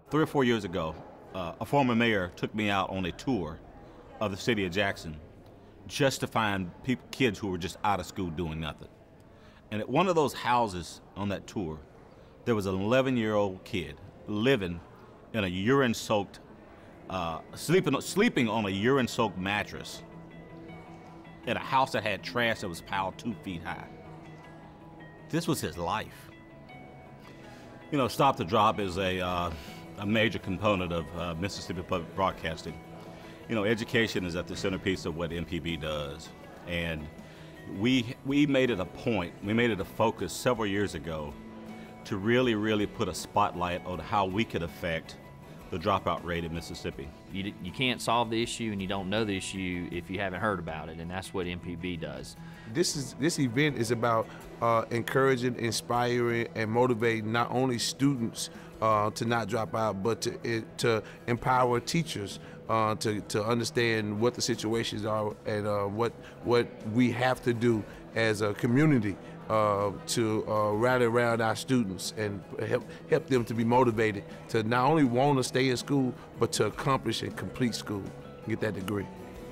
3 or 4 years ago, a former mayor took me out on a tour of the city of Jackson just to find kids who were just out of school doing nothing. And at one of those houses on that tour, there was an 11-year-old kid living in a urine-soaked, sleeping on a urine-soaked mattress in a house that had trash that was piled 2 feet high. This was his life. You know, Stop the Drop is a major component of Mississippi Public Broadcasting. You know, education is at the centerpiece of what MPB does. And we made it a point, we made it a focus several years ago to really put a spotlight on how we could affect the dropout rate in Mississippi. You can't solve the issue and you don't know the issue if you haven't heard about it, and that's what MPB does. This event is about encouraging, inspiring, and motivating not only students to not drop out, but to empower teachers to understand what the situations are and what we have to do as a community to rally around our students and help them to be motivated to not only want to stay in school, but to accomplish and complete school, get that degree.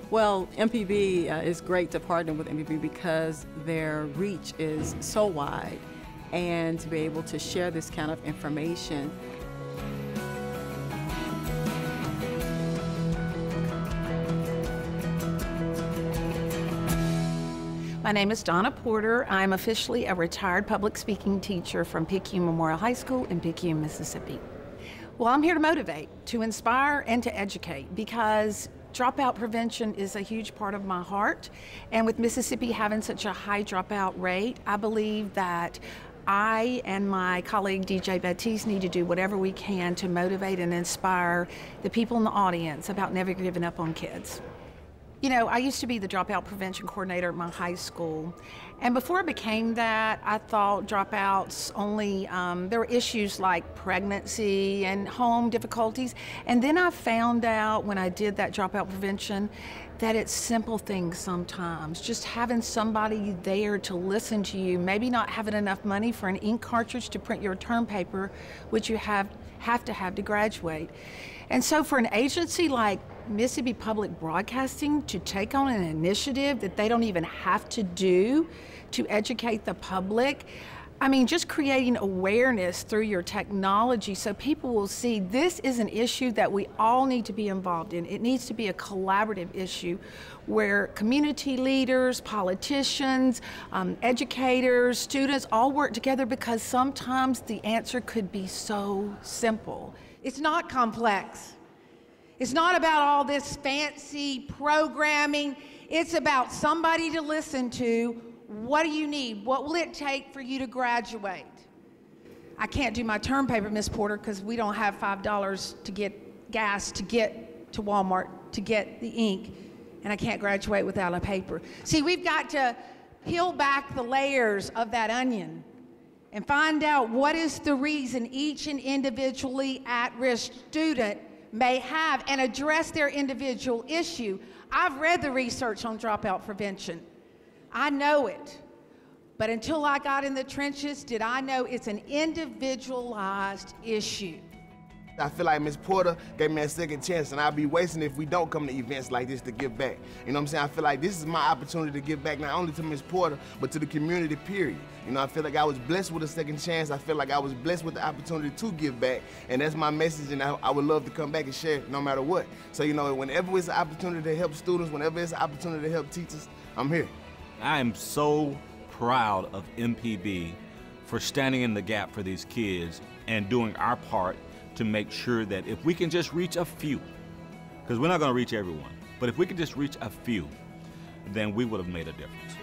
Well, MPB is great to partner with MPB because their reach is so wide, and to be able to share this kind of information. My name is Donna Porter. I'm officially a retired public speaking teacher from Picayune Memorial High School in Picayune, Mississippi. Well, I'm here to motivate, to inspire, and to educate, because dropout prevention is a huge part of my heart. And with Mississippi having such a high dropout rate, I believe that I and my colleague DJ Baptiste need to do whatever we can to motivate and inspire the people in the audience about never giving up on kids. You know, I used to be the dropout prevention coordinator at my high school, and before I became that, I thought dropouts only, there were issues like pregnancy and home difficulties, and then I found out when I did that dropout prevention that it's simple things sometimes, just having somebody there to listen to you, maybe not having enough money for an ink cartridge to print your term paper, which you have to graduate. And so for an agency like Mississippi Public Broadcasting to take on an initiative that they don't even have to do to educate the public, I mean, just creating awareness through your technology so people will see this is an issue that we all need to be involved in. It needs to be a collaborative issue where community leaders, politicians, educators, students all work together, because sometimes the answer could be so simple. It's not complex. It's not about all this fancy programming. It's about somebody to listen to. What do you need? What will it take for you to graduate? I can't do my term paper, Miss Porter, because we don't have $5 to get gas to get to Walmart to get the ink, and I can't graduate without a paper. See, we've got to peel back the layers of that onion and find out what is the reason each and individually at-risk student may have, and address their individual issue. I've read the research on dropout prevention. I know it. But until I got in the trenches, did I know it's an individualized issue. I feel like Ms. Porter gave me a second chance, and I'll be wasting it if we don't come to events like this to give back. You know what I'm saying? I feel like this is my opportunity to give back not only to Ms. Porter, but to the community, period. You know, I feel like I was blessed with a second chance. I feel like I was blessed with the opportunity to give back, and that's my message, and I would love to come back and share it no matter what. So, you know, whenever it's an opportunity to help students, whenever it's an opportunity to help teachers, I'm here. I am so proud of MPB for standing in the gap for these kids and doing our part to make sure that if we can just reach a few, because we're not going to reach everyone, but if we can just reach a few, then we would have made a difference.